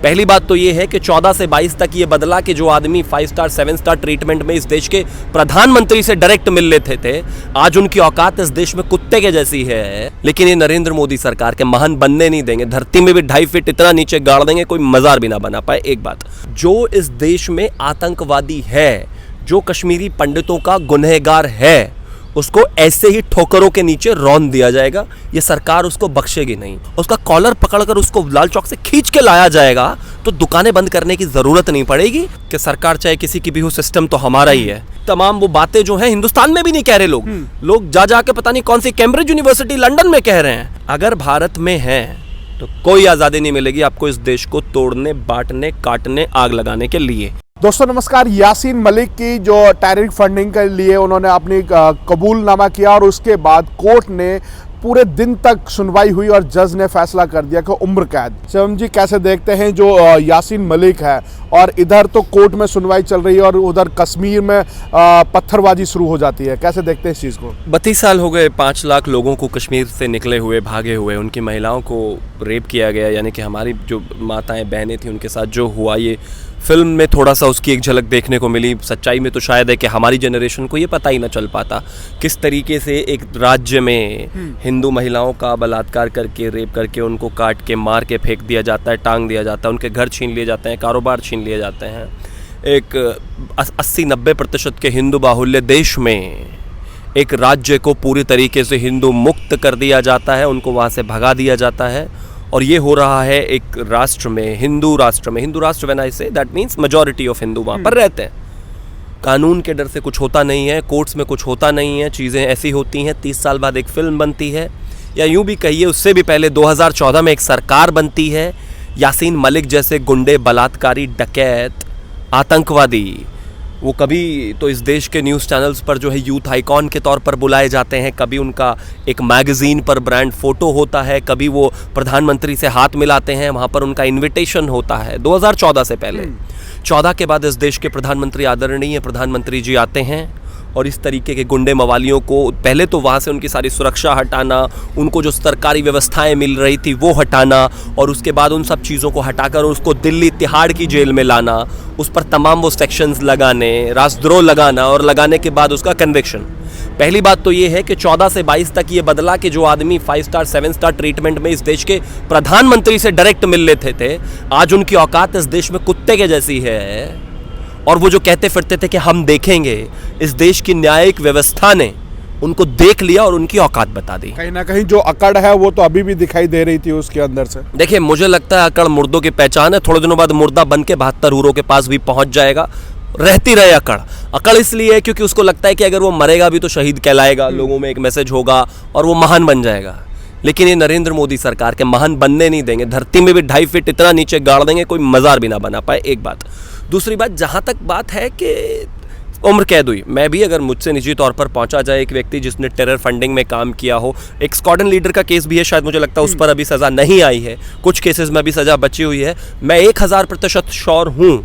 पहली बात तो ये है कि 14 से 22 तक ये बदला कि जो आदमी 5 स्टार 7 स्टार ट्रीटमेंट में इस देश के प्रधानमंत्री से डायरेक्ट मिल लेते थे, आज उनकी औकात इस देश में कुत्ते के जैसी है। लेकिन ये नरेंद्र मोदी सरकार के महान बनने नहीं देंगे, धरती में भी 2.5 फीट इतना नीचे गाड़ देंगे कोई मजार भी ना बना पाए। एक बात, जो इस देश में आतंकवादी है, जो कश्मीरी पंडितों का गुनहगार है, उसको ऐसे ही ठोकरों के नीचे रौंद दिया जाएगा। ये सरकार उसको बख्शेगी नहीं। उसका कॉलर पकड़कर उसको लाल चौक से खींच के लाया जाएगा तो दुकानें बंद करने की जरूरत नहीं पड़ेगी कि सरकार चाहे किसी की भी हो, सिस्टम तो हमारा ही है। तमाम वो बातें जो हैं हिंदुस्तान में भी नहीं कह रहे लोग जा जाके पता नहीं कौन सी कैम्ब्रिज यूनिवर्सिटी लंदन में कह रहे हैं। अगर भारत में है तो कोई आजादी नहीं मिलेगी आपको इस देश को तोड़ने, बांटने, काटने, आग लगाने के लिए। दोस्तों नमस्कार। यासीन मलिक की जो टेररिस्ट फंडिंग के लिए उन्होंने अपनी कबूलनामा किया और उसके बाद कोर्ट ने पूरे दिन तक सुनवाई हुई और जज ने फैसला कर दिया कि उम्र कैद। शिवम जी कैसे देखते हैं जो यासीन मलिक है, और इधर तो कोर्ट में सुनवाई चल रही है और उधर कश्मीर में पत्थरबाजी शुरू हो जाती है, कैसे देखते हैं इस चीज़ को? 32 साल हो गए, 5 लाख लोगों को कश्मीर से निकले हुए, भागे हुए, उनकी महिलाओं को रेप किया गया, यानी कि हमारी जो माताएं बहनें थी उनके साथ जो हुआ, ये फिल्म में थोड़ा सा उसकी एक झलक देखने को मिली। सच्चाई में तो शायद है कि हमारी जनरेशन को ये पता ही ना चल पाता किस तरीके से एक राज्य में हिंदू महिलाओं का बलात्कार करके, रेप करके, उनको काट के, मार के फेंक दिया जाता है, टांग दिया जाता है, उनके घर छीन लिए जाते हैं, कारोबार छीन लिए जाते हैं। एक 80-90% के हिंदू बाहुल्य देश में एक राज्य को पूरी तरीके से हिंदू मुक्त कर दिया जाता है, उनको वहाँ से भगा दिया जाता है। और ये हो रहा है एक राष्ट्र में, हिंदू राष्ट्र में। हिंदू राष्ट्र when I say that means majority of Hindu वहाँ पर रहते हैं। कानून के डर से कुछ होता नहीं है, कोर्ट्स में कुछ होता नहीं है, चीज़ें ऐसी होती हैं। 30 साल बाद एक फिल्म बनती है, या यूँ भी कहिए उससे भी पहले 2014 में एक सरकार बनती है। यासीन मलिक जैसे गुंडे, बलात्कारी, डकैत, आतंकवादी, वो कभी तो इस देश के न्यूज़ चैनल्स पर जो है यूथ आइकॉन के तौर पर बुलाए जाते हैं, कभी उनका एक मैगज़ीन पर ब्रांड फ़ोटो होता है, कभी वो प्रधानमंत्री से हाथ मिलाते हैं, वहाँ पर उनका इन्विटेशन होता है। 2014 से पहले 14 के बाद इस देश के प्रधानमंत्री आदरणीय प्रधानमंत्री जी आते हैं और इस तरीके के गुंडे मवालियों को पहले तो वहाँ से उनकी सारी सुरक्षा हटाना, उनको जो सरकारी व्यवस्थाएं मिल रही थी वो हटाना, और उसके बाद उन सब चीज़ों को हटाकर उसको दिल्ली तिहाड़ की जेल में लाना, उस पर तमाम वो सेक्शंस लगाने, राष्ट्रद्रोह लगाना, और लगाने के बाद उसका कन्विक्शन। पहली बात तो ये है कि 14 से 22 तक ये बदला कि जो आदमी 5 स्टार 7 स्टार ट्रीटमेंट में इस देश के प्रधानमंत्री से डायरेक्ट मिल लेते थे, आज उनकी औकात इस देश में कुत्ते के जैसी है। और वो जो कहते फिरते थे कि हम देखेंगे, इस देश की न्यायिक व्यवस्था ने उनको देख लिया और उनकी औकात बता दी। कहीं ना कहीं जो अकड़ है वो तो अभी भी दिखाई दे रही थी उसके अंदर से। देखिए, मुझे लगता है अकड़ मुर्दों की पहचान है। थोड़े दिनों बाद मुर्दा बन के 72 हूरों के पास भी पहुंच जाएगा। रहती रहे अकड़। अकड़ इसलिए है क्योंकि उसको लगता है कि अगर वो मरेगा भी तो शहीद कहलाएगा, लोगों में एक मैसेज होगा और वो महान बन जाएगा। लेकिन ये नरेंद्र मोदी सरकार के महान बनने नहीं देंगे, धरती में भी 2.5 फीट इतना नीचे गाड़ देंगे कोई मजार भी ना बना पाए। एक बात। दूसरी बात, जहाँ तक बात है कि उम्र कैद हुई, मैं भी अगर मुझसे निजी तौर पर पहुंचा जाए एक व्यक्ति जिसने टेरर फंडिंग में काम किया हो, एक स्क्वाड्रन लीडर का केस भी है, शायद मुझे लगता है उस पर अभी सज़ा नहीं आई है, कुछ केसेस में अभी सज़ा बची हुई है, मैं 1000% श्योर हूँ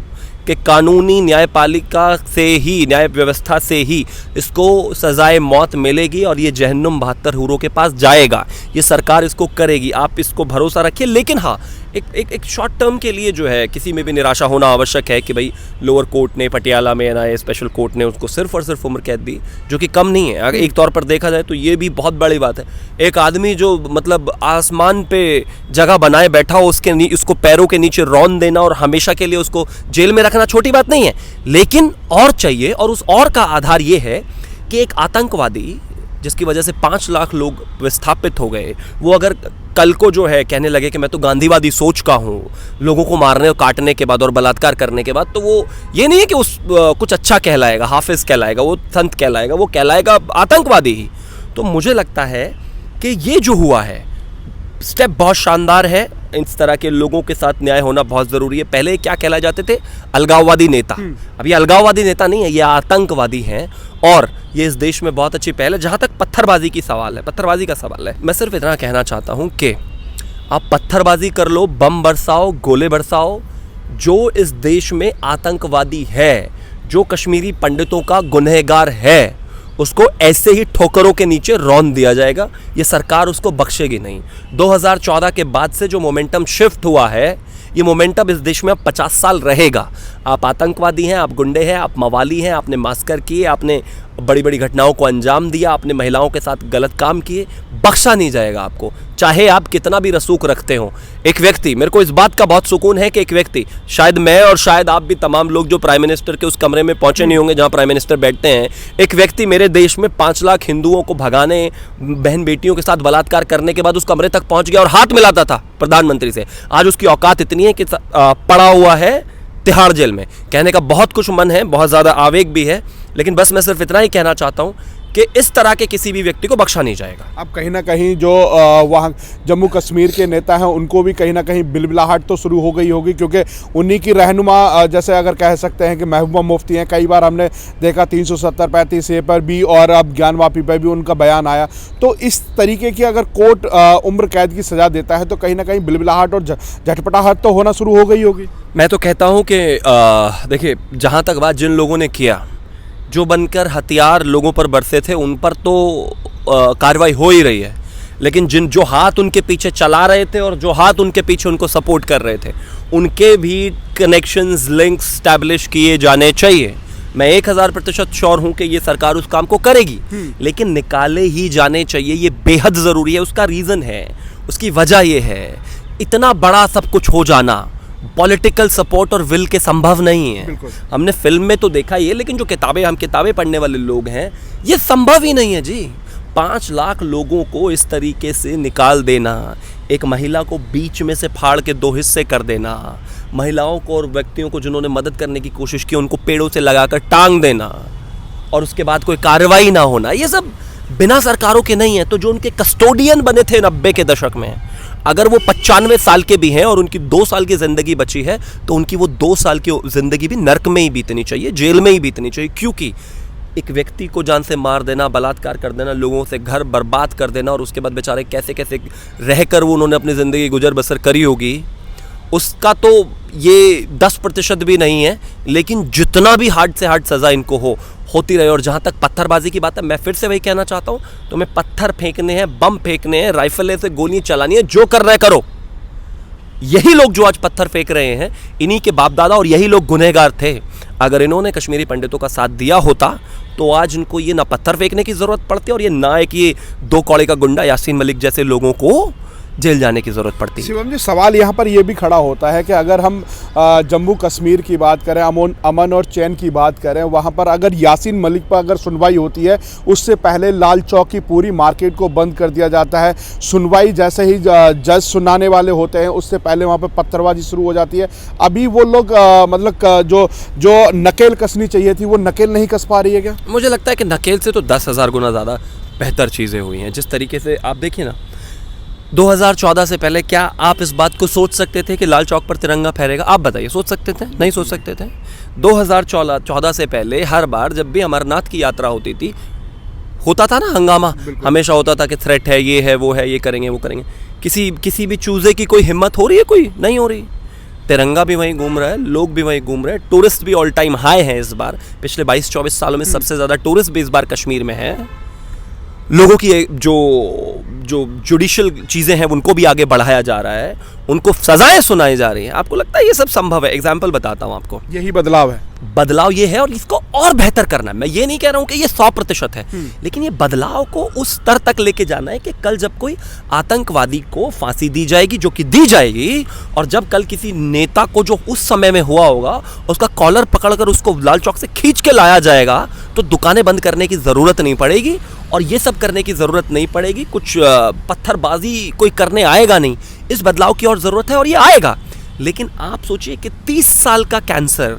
कि कानूनी न्यायपालिका से ही, न्याय व्यवस्था से ही इसको सजाए मौत मिलेगी और ये जहन्नुम 72 हूरों के पास जाएगा। ये सरकार इसको करेगी, आप इसको भरोसा रखिए। लेकिन हाँ, एक शॉर्ट टर्म के लिए जो है किसी में भी निराशा होना आवश्यक है कि भाई लोअर कोर्ट ने, पटियाला में एनआईए स्पेशल कोर्ट ने उसको सिर्फ और सिर्फ उम्र कैद दी, जो कि कम नहीं है। अगर एक तौर पर देखा जाए तो ये भी बहुत बड़ी बात है। एक आदमी जो मतलब आसमान पे जगह बनाए बैठा हो, उसको पैरों के नीचे रौंद देना और हमेशा के लिए उसको जेल में रखना छोटी बात नहीं है, लेकिन और चाहिए। और उस और का आधार ये है कि एक आतंकवादी जिसकी वजह से 5 लाख लोग विस्थापित हो गए, वो अगर कल को जो है कहने लगे कि मैं तो गांधीवादी सोच का हूँ, लोगों को मारने और काटने के बाद और बलात्कार करने के बाद, तो वो ये नहीं है कि उस कुछ अच्छा कहलाएगा, हाफिज कहलाएगा, वो संत कहलाएगा, वो कहलाएगा आतंकवादी ही। तो मुझे लगता है कि ये जो हुआ है स्टेप बहुत शानदार है। इस तरह के लोगों के साथ न्याय होना बहुत ज़रूरी है। पहले क्या कहलाए जाते थे? अलगाववादी नेता। अब ये अलगाववादी नेता नहीं है, ये आतंकवादी हैं। और ये इस देश में बहुत अच्छी पहल है। जहाँ तक पत्थरबाजी की सवाल है, पत्थरबाजी का सवाल है, मैं सिर्फ इतना कहना चाहता हूँ कि आप पत्थरबाजी कर लो, बम बरसाओ, गोले बरसाओ, जो इस देश में आतंकवादी है, जो कश्मीरी पंडितों का गुनहगार है, उसको ऐसे ही ठोकरों के नीचे रौंद दिया जाएगा। ये सरकार उसको बख्शेगी नहीं। 2014 के बाद से जो मोमेंटम शिफ्ट हुआ है, ये मोमेंटम इस देश में अब 50 साल रहेगा। आप आतंकवादी हैं, आप गुंडे हैं, आप मवाली हैं, आपने मास्कर किए, आपने बड़ी बड़ी घटनाओं को अंजाम दिया, आपने महिलाओं के साथ गलत काम किए, बख्शा नहीं जाएगा आपको, चाहे आप कितना भी रसूख रखते हो। एक व्यक्ति, मेरे को इस बात का बहुत सुकून है कि एक व्यक्ति, शायद मैं और शायद आप भी, तमाम लोग जो प्राइम मिनिस्टर के उस कमरे में पहुंचे नहीं होंगे जहां प्राइम मिनिस्टर बैठते हैं, एक व्यक्ति मेरे देश में 5 लाख हिंदुओं को भगाने, बहन बेटियों के साथ बलात्कार करने के बाद उस कमरे तक पहुंच गया और हाथ मिलाता था प्रधानमंत्री से। आज उसकी औकात इतनी है कि पड़ा हुआ है तिहाड़ जेल में। कहने का बहुत कुछ मन है, बहुत ज़्यादा आवेग भी है, लेकिन बस मैं सिर्फ इतना ही कहना चाहता हूँ कि इस तरह के किसी भी व्यक्ति को बख्शा नहीं जाएगा। अब कहीं ना कहीं जो वहाँ जम्मू कश्मीर के नेता हैं उनको भी कहीं ना कहीं बिलबिलाहट तो शुरू हो गई होगी, क्योंकि उन्हीं की रहनुमा जैसे अगर कह सकते हैं कि महबूबा मुफ्ती हैं। कई बार हमने देखा 370-35A पर भी और अब ज्ञान वापी पर भी उनका बयान आया। तो इस तरीके की अगर कोर्ट उम्र कैद की सज़ा देता है तो कहीं ना कहीं बिलबिलाहट और झटपटाहट तो होना शुरू हो गई होगी। मैं तो कहता हूँ कि देखिए, जहाँ तक बात जिन लोगों ने किया, जो बनकर हथियार लोगों पर बरसे थे, उन पर तो कार्रवाई हो ही रही है, लेकिन जो हाथ उनके पीछे चला रहे थे और जो हाथ उनके पीछे उनको सपोर्ट कर रहे थे, उनके भी कनेक्शंस, लिंक्स स्टैब्लिश किए जाने चाहिए। मैं 1000% श्योर हूं कि ये सरकार उस काम को करेगी, लेकिन निकाले ही जाने चाहिए। ये बेहद ज़रूरी है। उसका रीज़न है, उसकी वजह ये है, इतना बड़ा सब कुछ हो जाना पॉलिटिकल सपोर्ट और विल के संभव नहीं है। हमने फिल्म में तो देखा ही है, लेकिन जो हम किताबें पढ़ने वाले लोग हैं, ये संभव ही नहीं है जी। 5 लाख लोगों को इस तरीके से निकाल देना, एक महिला को बीच में से फाड़ के 2 हिस्से कर देना, महिलाओं को और व्यक्तियों को जिन्होंने मदद करने की कोशिश की उनको पेड़ों से लगाकर टांग देना और उसके बाद कोई कार्रवाई ना होना, ये सब बिना सरकारों के नहीं है। तो जो उनके कस्टोडियन बने थे 90 के दशक में, अगर वो 95 साल के भी हैं और उनकी 2 साल की ज़िंदगी बची है, तो उनकी वो 2 साल की ज़िंदगी भी नर्क में ही बीतनी चाहिए, जेल में ही बीतनी चाहिए। क्योंकि एक व्यक्ति को जान से मार देना, बलात्कार कर देना, लोगों से घर बर्बाद कर देना और उसके बाद बेचारे कैसे कैसे रहकर वो उन्होंने अपनी ज़िंदगी गुजर बसर करी होगी, उसका तो ये 10% भी नहीं है। लेकिन जितना भी हार्ड से हार्ड सज़ा इनको होती रहे। और जहाँ तक पत्थरबाजी की बात है, मैं फिर से वही कहना चाहता हूँ, तुम्हें पत्थर फेंकने हैं, बम फेंकने हैं, राइफल से गोलियां चलानी है, जो करना है करो। यही लोग जो आज पत्थर फेंक रहे हैं, इन्हीं के बाप दादा और यही लोग गुनहगार थे। अगर इन्होंने कश्मीरी पंडितों का साथ दिया होता तो आज इनको ये ना पत्थर फेंकने की ज़रूरत पड़ती और ये ना एक ये 2 कौड़े का गुंडा यासीन मलिक जैसे लोगों को जेल जाने की ज़रूरत पड़ती है। शिवम जी, सवाल यहाँ पर यह भी खड़ा होता है कि अगर हम जम्मू कश्मीर की बात करें, अमन और चैन की बात करें, वहाँ पर अगर यासीन मलिक पर अगर सुनवाई होती है, उससे पहले लाल चौक की पूरी मार्केट को बंद कर दिया जाता है। सुनवाई जैसे ही जज सुनाने वाले होते हैं, उससे पहले वहाँ पर पत्थरबाजी शुरू हो जाती है। अभी वो लोग मतलब जो नकेल कसनी चाहिए थी, वो नकेल नहीं कस पा रही है क्या? मुझे लगता है कि नकेल से तो 10,000 गुना ज़्यादा बेहतर चीज़ें हुई हैं। जिस तरीके से आप देखिए ना, 2014 से पहले क्या आप इस बात को सोच सकते थे कि लाल चौक पर तिरंगा फहरेगा? आप बताइए, सोच सकते थे? नहीं सोच सकते थे। 2014 से पहले हर बार जब भी अमरनाथ की यात्रा होती थी, होता था ना हंगामा, हमेशा होता था कि थ्रेट है, ये है, वो है, ये करेंगे, वो करेंगे। किसी भी चूजे की कोई हिम्मत हो रही है? कोई नहीं हो रही। तिरंगा भी वहीं घूम रहा है, लोग भी वहीं घूम रहे हैं, टूरिस्ट भी ऑल टाइम हाई है इस बार। पिछले 22-24 सालों में सबसे ज़्यादा टूरिस्ट भी इस बार कश्मीर में है। लोगों की जो जुडिशल चीज़ें हैं उनको भी आगे बढ़ाया जा रहा है, उनको सजाएं सुनाई जा रही हैं। आपको लगता है ये सब संभव है? एग्जाम्पल बताता हूँ आपको। यही बदलाव है। बदलाव ये है और इसको और बेहतर करना है। मैं ये नहीं कह रहा हूँ कि ये 100% है, लेकिन ये बदलाव को उस स्तर तक लेके जाना है कि कल जब कोई आतंकवादी को फांसी दी जाएगी, जो कि दी जाएगी, और जब कल किसी नेता को जो उस समय में हुआ होगा उसका कॉलर पकड़कर उसको लाल चौक से खींच के लाया जाएगा, तो दुकानें बंद करने की ज़रूरत नहीं पड़ेगी और ये सब करने की ज़रूरत नहीं पड़ेगी। कुछ पत्थरबाजी कोई करने आएगा नहीं। इस बदलाव की और ज़रूरत है और ये आएगा। लेकिन आप सोचिए कि 30 साल का कैंसर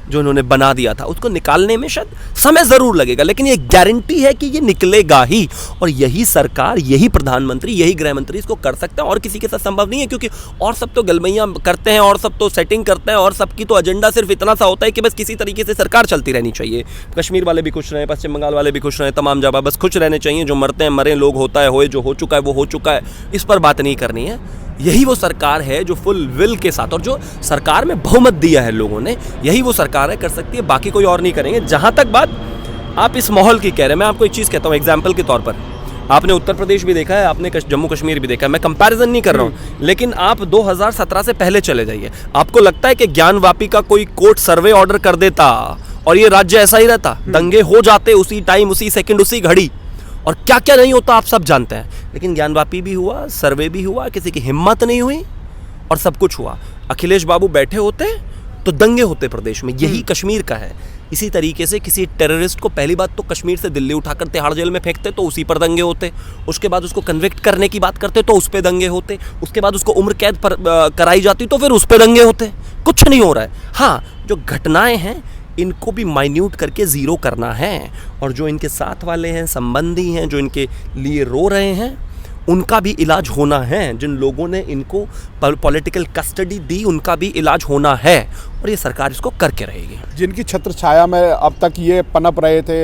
जो उन्होंने बना दिया था, उसको निकालने में शायद समय ज़रूर लगेगा, लेकिन ये गारंटी है कि ये निकलेगा ही। और यही सरकार, यही प्रधानमंत्री, यही गृह मंत्री इसको कर सकते हैं और किसी के साथ संभव नहीं है। क्योंकि और सब तो गलमैयाँ करते हैं और सब तो सेटिंग करते हैं और सबकी तो एजेंडा सिर्फ इतना सा होता है कि बस किसी तरीके से सरकार चलती रहनी चाहिए। कश्मीर वाले भी खुश रहें, पश्चिम बंगाल वाले भी खुश रहें, तमाम जगह बस खुश रहने चाहिए। जो मरते हैं मरे, लोग होता है होए, जो हो चुका है वो हो चुका है, इस पर बात नहीं करनी है। यही वो सरकार है जो फुल विल के साथ, और जो सरकार में बहुमत दिया है लोगों ने, यही वो सरकार है, कर सकती है। बाकी कोई और नहीं करेंगे। जहाँ तक बात आप इस माहौल की कह रहे हैं, मैं आपको एक चीज़ कहता हूँ एग्जाम्पल के तौर पर। आपने उत्तर प्रदेश भी देखा है, आपने जम्मू कश्मीर भी देखा है, मैं कंपैरिजन नहीं कर रहा हूँ, लेकिन आप 2017 से पहले चले जाइए। आपको लगता है कि ज्ञानवापी का कोई कोर्ट सर्वे ऑर्डर कर देता और ये राज्य ऐसा ही रहता? दंगे हो जाते उसी टाइम, उसी सेकंड, उसी घड़ी, और क्या क्या नहीं होता आप सब जानते हैं। लेकिन ज्ञानवापी भी हुआ, सर्वे भी हुआ, किसी की हिम्मत नहीं हुई और सब कुछ हुआ। अखिलेश बाबू बैठे होते तो दंगे होते प्रदेश में। यही कश्मीर का है। इसी तरीके से किसी टेररिस्ट को पहली बात तो कश्मीर से दिल्ली उठाकर तिहाड़ जेल में फेंकते तो उसी पर दंगे होते, उसके बाद उसको कन्विक्ट करने की बात करते तो उस पर दंगे होते, उसके बाद उसको उम्र कैद पर कराई जाती तो फिर उस पर दंगे होते। कुछ नहीं हो रहा है। हाँ, जो घटनाएं हैं इनको भी माइन्यूट करके ज़ीरो करना है, और जो इनके साथ वाले हैं, संबंधी हैं, जो इनके लिए रो रहे हैं, उनका भी इलाज होना है। जिन लोगों ने इनको पॉलिटिकल कस्टडी दी उनका भी इलाज होना है, और ये सरकार इसको करके रहेगी। जिनकी छत्र छाया में अब तक ये पनप रहे थे,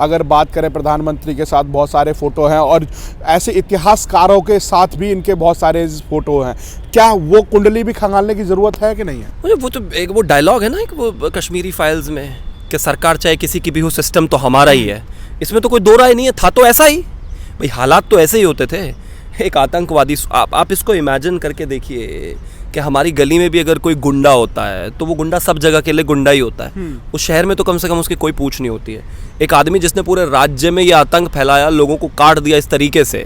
अगर बात करें प्रधानमंत्री के साथ बहुत सारे फ़ोटो हैं, और ऐसे इतिहासकारों के साथ भी इनके बहुत सारे फ़ोटो हैं, क्या वो कुंडली भी खंगालने की ज़रूरत है कि नहीं है? मुझे वो तो एक वो डायलॉग है ना, एक वो कश्मीरी फाइल्स में, कि सरकार चाहे किसी की भी हो, सिस्टम तो हमारा ही है। इसमें तो कोई दो राय नहीं है, था तो ऐसा ही भाई, हालात तो ऐसे ही होते थे। एक आतंकवादी, आप इसको इमेजिन करके देखिए कि हमारी गली में भी अगर कोई गुंडा होता है तो वो गुंडा सब जगह के लिए गुंडा ही होता है। उस शहर में तो कम से कम उसकी कोई पूछ नहीं होती है। एक आदमी जिसने पूरे राज्य में ये आतंक फैलाया, लोगों को काट दिया इस तरीके से,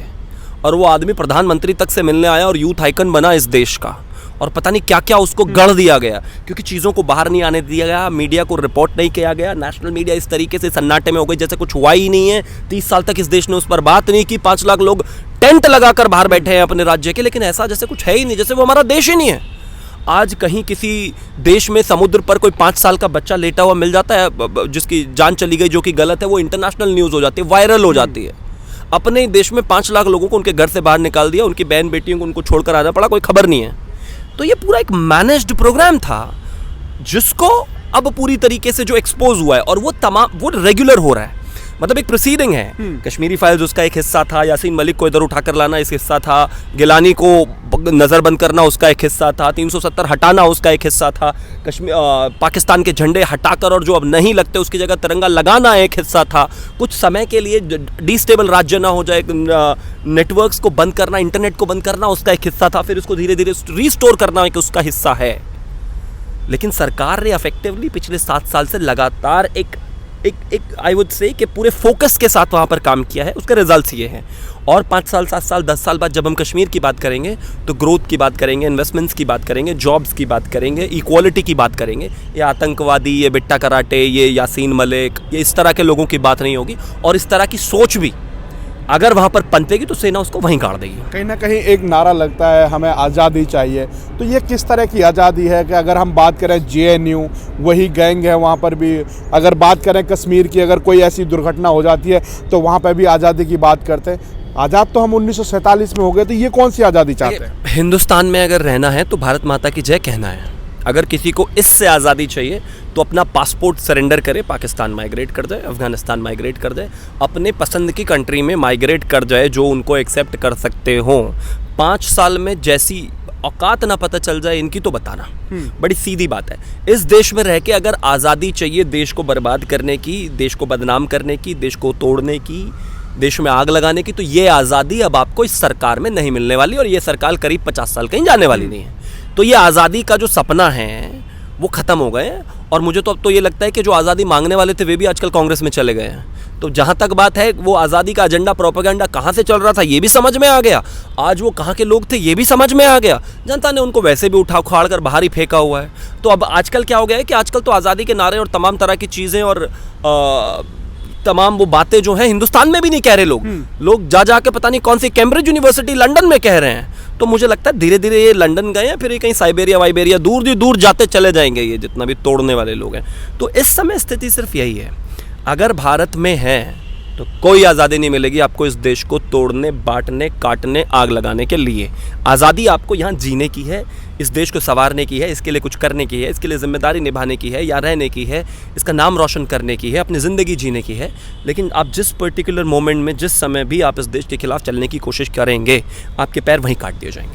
और वो आदमी प्रधानमंत्री तक से मिलने आया और यूथ आइकन बना इस देश का, और पता नहीं क्या क्या उसको गढ़ दिया गया, क्योंकि चीज़ों को बाहर नहीं आने दिया गया, मीडिया को रिपोर्ट नहीं किया गया। नेशनल मीडिया इस तरीके से सन्नाटे में हो गई जैसे कुछ हुआ ही नहीं है। 30 साल तक इस देश ने उस पर बात नहीं की। 5 लाख लोग टेंट लगाकर बाहर बैठे हैं अपने राज्य के, लेकिन ऐसा जैसे कुछ है ही नहीं, जैसे वो हमारा देश ही नहीं है। आज कहीं किसी देश में समुद्र पर कोई 5 साल का बच्चा लेटा हुआ मिल जाता है जिसकी जान चली गई, जो कि गलत है, वो इंटरनेशनल न्यूज़ हो जाती है, वायरल हो जाती है। अपने देश में 5 लाख लोगों को उनके घर से बाहर निकाल दिया, उनकी बहन बेटियों को उनको छोड़कर आना पड़ा, कोई खबर नहीं है। तो ये पूरा एक मैनेज्ड प्रोग्राम था, जिसको अब पूरी तरीके से जो एक्सपोज हुआ है, और वो रेगुलर हो रहा है। मतलब एक प्रोसीडिंग है। कश्मीरी फाइल्स उसका एक हिस्सा था, यासीन मलिक को इधर उठाकर लाना इस हिस्सा था, गिलानी को नज़रबंद करना उसका एक हिस्सा था, 370 हटाना उसका एक हिस्सा था, पाकिस्तान के झंडे हटाकर और जो अब नहीं लगते उसकी जगह तिरंगा लगाना एक हिस्सा था, कुछ समय के लिए डिस्टेबल राज्य ना हो जाए, नेटवर्क्स को बंद करना, इंटरनेट को बंद करना उसका एक हिस्सा था, फिर उसको धीरे धीरे रिस्टोर करना एक उसका हिस्सा है। लेकिन सरकार ने इफेक्टिवली पिछले 7 साल से लगातार एक आई वुड से कि पूरे फोकस के साथ वहाँ पर काम किया है। उसके रिजल्ट्स ये हैं। और 5 साल, 7 साल, 10 साल बाद जब हम कश्मीर की बात करेंगे तो ग्रोथ की बात करेंगे, इन्वेस्टमेंट्स की बात करेंगे, जॉब्स की बात करेंगे, इक्वालिटी की बात करेंगे। ये आतंकवादी, ये बिट्टा कराटे, ये यासीन मलिक, ये इस तरह के लोगों की बात नहीं होगी। और इस तरह की सोच भी अगर वहाँ पर पनपेगी तो सेना उसको वहीं गाड़ देगी। कहीं ना कहीं एक नारा लगता है हमें आज़ादी चाहिए, तो ये किस तरह की आज़ादी है? कि अगर हम बात करें JNU, वही गैंग है वहाँ पर भी, अगर बात करें कश्मीर की, अगर कोई ऐसी दुर्घटना हो जाती है तो वहाँ पर भी आज़ादी की बात करते हैं। आज़ाद तो हम 1947 में हो गए, तो ये कौन सी आज़ादी चाहते हैं? हिंदुस्तान में अगर रहना है तो भारत माता की जय कहना है। अगर किसी को इससे आज़ादी चाहिए तो अपना पासपोर्ट सरेंडर करे, पाकिस्तान माइग्रेट कर जाए, अफगानिस्तान माइग्रेट कर जाए, अपने पसंद की कंट्री में माइग्रेट कर जाए जो उनको एक्सेप्ट कर सकते हों। 5 साल में जैसी औकात ना पता चल जाए इनकी तो बताना, बड़ी सीधी बात है। इस देश में रह के अगर आज़ादी चाहिए देश को बर्बाद करने की, देश को बदनाम करने की, देश को तोड़ने की, देश में आग लगाने की, तो ये आज़ादी अब आपको इस सरकार में नहीं मिलने वाली, और ये सरकार करीब 50 साल कहीं जाने वाली नहीं है। तो ये आज़ादी का जो सपना है वो ख़त्म हो गए। और मुझे तो अब तो ये लगता है कि जो आज़ादी मांगने वाले थे वे भी आजकल कांग्रेस में चले गए हैं। तो जहाँ तक बात है वो आज़ादी का एजेंडा, प्रोपेगेंडा कहाँ से चल रहा था ये भी समझ में आ गया, आज वो कहाँ के लोग थे ये भी समझ में आ गया। जनता ने उनको वैसे भी उठा उखाड़ कर बाहर ही फेंका हुआ है। तो अब आजकल क्या हो गया है कि आजकल तो आज़ादी के नारे और तमाम तरह की चीज़ें और तमाम वो बातें जो हैं हिंदुस्तान में भी नहीं कह रहे लोग जा के पता नहीं कौन सी कैम्ब्रिज यूनिवर्सिटी लंदन में कह रहे हैं। तो मुझे लगता है धीरे धीरे ये लंदन गए हैं, फिर ये कहीं साइबेरिया वाइबेरिया दूर जाते चले जाएंगे ये जितना भी तोड़ने वाले लोग हैं। तो इस समय स्थिति सिर्फ यही है, अगर भारत में है तो कोई आज़ादी नहीं मिलेगी आपको इस देश को तोड़ने, बांटने, काटने, आग लगाने के लिए। आज़ादी आपको यहाँ जीने की है, इस देश को संवारने की है, इसके लिए कुछ करने की है, इसके लिए जिम्मेदारी निभाने की है या रहने की है, इसका नाम रोशन करने की है, अपनी ज़िंदगी जीने की है। लेकिन आप जिस पर्टिकुलर मोमेंट में, जिस समय भी आप इस देश के खिलाफ चलने की कोशिश करेंगे, आपके पैर वहीं काट दिए जाएंगे।